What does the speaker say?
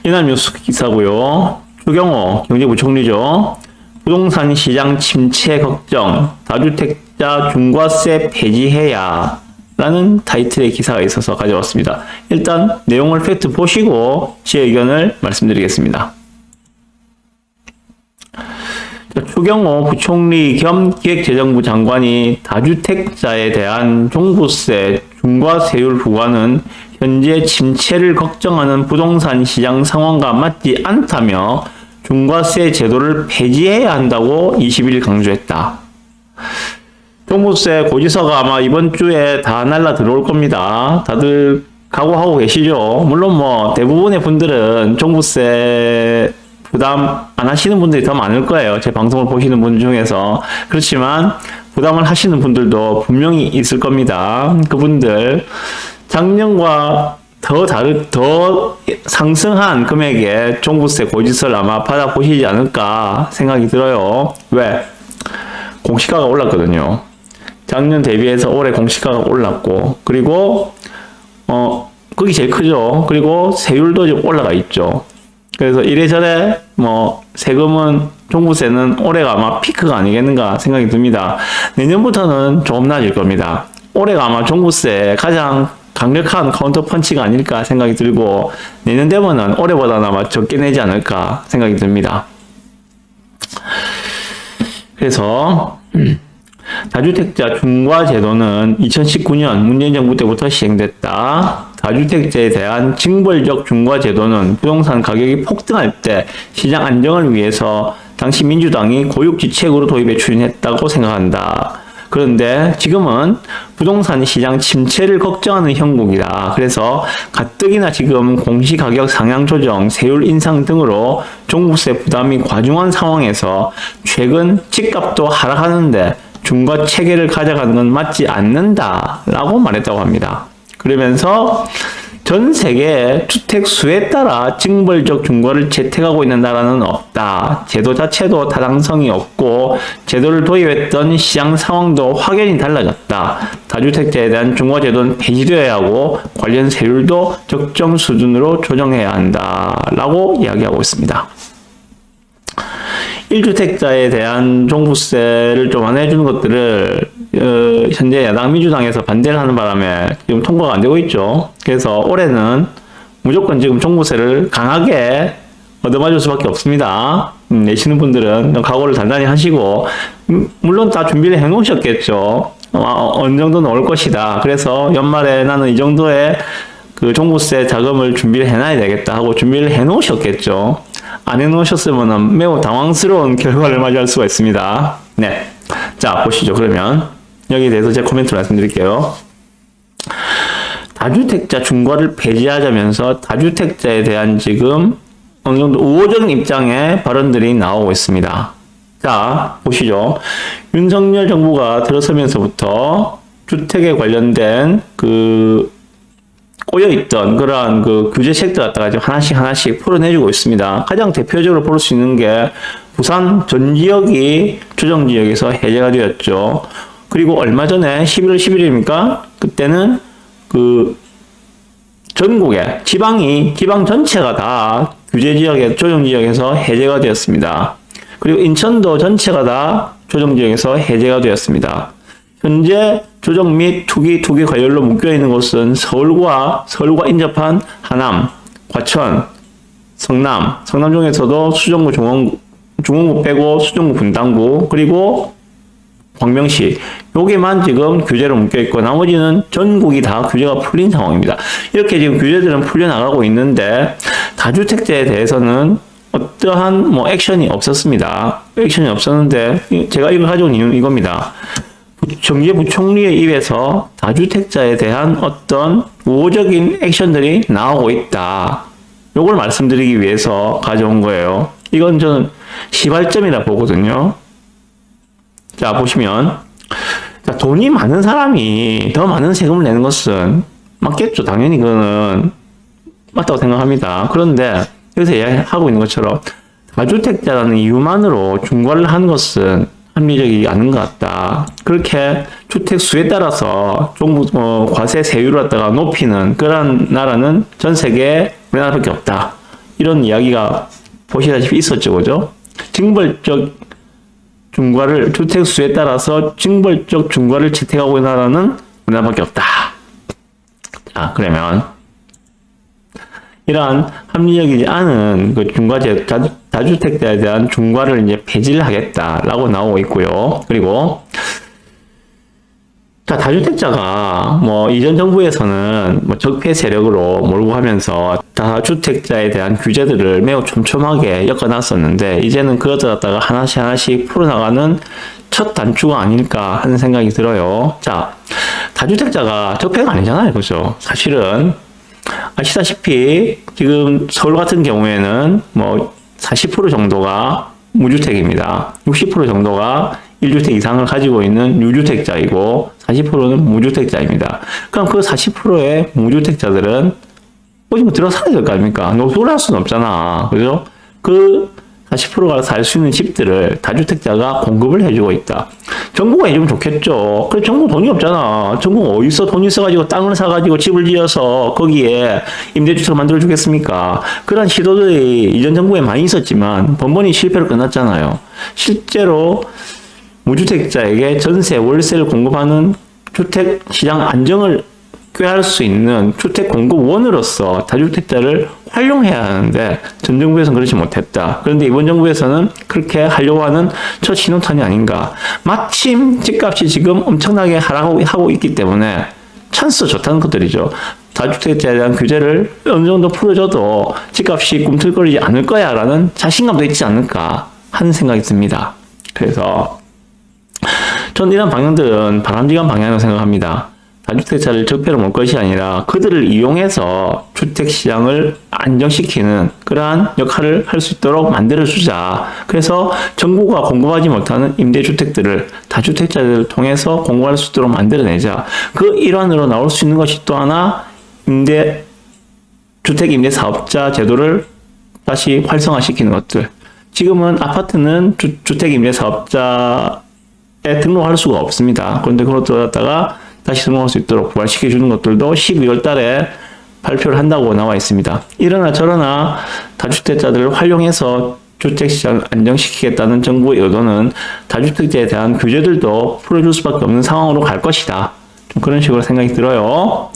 연합뉴스 기사고요. 추경호 경제부총리죠. 부동산 시장 침체 걱정, 다주택자 중과세 폐지해야 라는 타이틀의 기사가 있어서 가져왔습니다. 일단 내용을 팩트 보시고 제 의견을 말씀드리겠습니다. 추경호 부총리 겸 기획재정부 장관이 다주택자에 대한 종부세 중과세율 부과는 현재 침체를 걱정하는 부동산 시장 상황과 맞지 않다며 중과세 제도를 폐지해야 한다고 20일 강조했다. 종부세 고지서가 아마 이번 주에 다 날라 들어올 겁니다. 다들 각오하고 계시죠? 물론 뭐 대부분의 분들은 종부세 부담 안 하시는 분들이 더 많을 거예요. 제 방송을 보시는 분 중에서. 그렇지만 부담을 하시는 분들도 분명히 있을 겁니다. 그분들 작년과 더 상승한 금액의 종부세 고지서를 아마 받아보시지 않을까 생각이 들어요. 왜? 공시가가 올랐거든요. 작년 대비해서 올해 공시가가 올랐고, 그리고 그게 제일 크죠. 그리고 세율도 좀 올라가 있죠. 그래서 이래저래 뭐 세금은 종부세는 올해가 아마 피크가 아니겠는가 생각이 듭니다. 내년부터는 조금 나아질 겁니다. 올해가 아마 종부세 가장 강력한 카운터 펀치가 아닐까 생각이 들고, 내년 되면은 올해보다는 아마 적게 내지 않을까 생각이 듭니다. 그래서 다주택자 중과 제도는 2019년 문재인 정부 때부터 시행됐다. 다주택자에 대한 징벌적 중과 제도는 부동산 가격이 폭등할 때 시장 안정을 위해서 당시 민주당이 고육지책으로 도입에 추진했다고 생각한다. 그런데 지금은 부동산 시장 침체를 걱정하는 형국이다. 그래서 가뜩이나 지금 공시가격 상향 조정, 세율 인상 등으로 종부세 부담이 과중한 상황에서 최근 집값도 하락하는데 중과 체계를 가져가는 건 맞지 않는다라고 말했다고 합니다. 그러면서 전 세계 주택 수에 따라 징벌적 중과를 채택하고 있는 나라는 없다. 제도 자체도 타당성이 없고 제도를 도입했던 시장 상황도 확연히 달라졌다. 다주택자에 대한 중과 제도는 폐지되어야 하고 관련 세율도 적정 수준으로 조정해야 한다라고 이야기하고 있습니다. 1주택자에 대한 종부세를 좀 완화해주는 것들을 현재 야당 민주당에서 반대를 하는 바람에 지금 통과가 안 되고 있죠. 그래서 올해는 무조건 지금 종부세를 강하게 얻어맞을 수밖에 없습니다. 내시는 분들은 각오를 단단히 하시고, 물론 다 준비를 해놓으셨겠죠. 어느 정도는 올 것이다. 그래서 연말에 나는 이 정도의 그 종부세 자금을 준비를 해놔야 되겠다 하고 준비를 해놓으셨겠죠. 안 해놓으셨으면 매우 당황스러운 결과를 맞이할 수가 있습니다. 네. 자, 보시죠. 그러면 여기에 대해서 제 코멘트를 말씀드릴게요. 다주택자 중과를 폐지하자면서 다주택자에 대한 지금 어느 정도 우호적인 입장의 발언들이 나오고 있습니다. 자, 보시죠. 윤석열 정부가 들어서면서부터 주택에 관련된 꼬여있던 그러한 규제책들 갖다가 지금 하나씩 풀어내주고 있습니다. 가장 대표적으로 볼 수 있는 게 부산 전 지역이 조정지역에서 해제가 되었죠. 그리고 얼마 전에 11월 11일입니까? 그때는 전국에 지방 전체가 다 규제지역에 조정지역에서 해제가 되었습니다. 그리고 인천도 전체가 다 조정지역에서 해제가 되었습니다. 현재 조정 및 투기 관련로 묶여있는 곳은 서울과 인접한 하남, 과천, 성남 중에서도 수정구 중원구 빼고 수정구 분당구, 그리고 광명시, 요게만 지금 규제로 묶여있고 나머지는 전국이 다 규제가 풀린 상황입니다. 이렇게 지금 규제들은 풀려나가고 있는데 다주택자에 대해서는 어떠한 액션이 없었습니다. 액션이 없었는데 제가 이걸 가져온 이유는 이겁니다. 정계 부총리의 입에서 다주택자에 대한 어떤 우호적인 액션들이 나오고 있다. 요걸 말씀드리기 위해서 가져온 거예요. 이건 저는 시발점이라 보거든요. 자, 보시면 돈이 많은 사람이 더 많은 세금을 내는 것은 맞겠죠. 당연히 그거는 맞다고 생각합니다. 그런데 여기서 이야기하고 있는 것처럼 다주택자라는 이유만으로 중과를 한 것은 합리적이지 않은 것 같다. 그렇게 주택 수에 따라서 과세 세율을 갖다가 높이는 그런 나라는 전 세계에 우리나라밖에 없다. 이런 이야기가 보시다시피 있었죠, 그죠? 징벌적 중과를 주택 수에 따라서 징벌적 중과를 채택하고 있는 나라는 우리나라밖에 없다. 자, 그러면 이러한 합리적이지 않은 그 중과제 다주택자에 대한 중과를 이제 폐지를 하겠다라고 나오고 있고요. 그리고 자, 다주택자가 뭐 이전 정부에서는 뭐 적폐 세력으로 몰고 하면서 다주택자에 대한 규제들을 매우 촘촘하게 엮어놨었는데 이제는 그것을 갖다가 하나씩 하나씩 풀어나가는 첫 단추가 아닐까 하는 생각이 들어요. 자, 다주택자가 적폐가 아니잖아요, 그죠? 사실은 아시다시피 지금 서울 같은 경우에는 뭐 40% 정도가 무주택입니다. 60% 정도가 1주택 이상을 가지고 있는 유주택자이고 40%는 무주택자입니다. 그럼 그 40%의 무주택자들은 어디 뭐 들어 살아야 될 거 아닙니까? 노후를 할 수는 없잖아. 그죠? 그 40%가 살 수 있는 집들을 다주택자가 공급을 해주고 있다. 정부가 해주면 좋겠죠. 그래, 정부 돈이 없잖아. 정부가 어디서 돈 있어가지고 땅을 사가지고 집을 지어서 거기에 임대주택을 만들어주겠습니까? 그런 시도들이 이전 정부에 많이 있었지만 번번이 실패로 끝났잖아요. 실제로 무주택자에게 전세, 월세를 공급하는 주택 시장 안정을 꾀할 수 있는 주택 공급원으로서 다주택자를 활용해야 하는데 전 정부에서는 그렇지 못했다. 그런데 이번 정부에서는 그렇게 하려고 하는 첫 신호탄이 아닌가. 마침 집값이 지금 엄청나게 하락하고 있기 때문에 찬스 좋다는 것들이죠. 다주택자에 대한 규제를 어느 정도 풀어줘도 집값이 꿈틀거리지 않을 거야 라는 자신감도 있지 않을까 하는 생각이 듭니다. 그래서 전 이런 방향들은 바람직한 방향이라고 생각합니다. 다주택자를 적폐로 몰 것이 아니라 그들을 이용해서 주택시장을 안정시키는 그러한 역할을 할 수 있도록 만들어주자. 그래서 정부가 공급하지 못하는 임대주택들을 다주택자들을 통해서 공급할 수 있도록 만들어내자. 그 일환으로 나올 수 있는 것이 또 하나 주택임대사업자 제도를 다시 활성화시키는 것들. 지금은 아파트는 주택임대사업자에 등록할 수가 없습니다. 그런데 그것도 갖다가 다시 등록할 수 있도록 부활시켜주는 것들도 12월 달에 발표를 한다고 나와 있습니다. 이러나 저러나 다주택자들을 활용해서 주택시장을 안정시키겠다는 정부의 의도는 다주택자에 대한 규제들도 풀어줄 수밖에 없는 상황으로 갈 것이다. 좀 그런 식으로 생각이 들어요.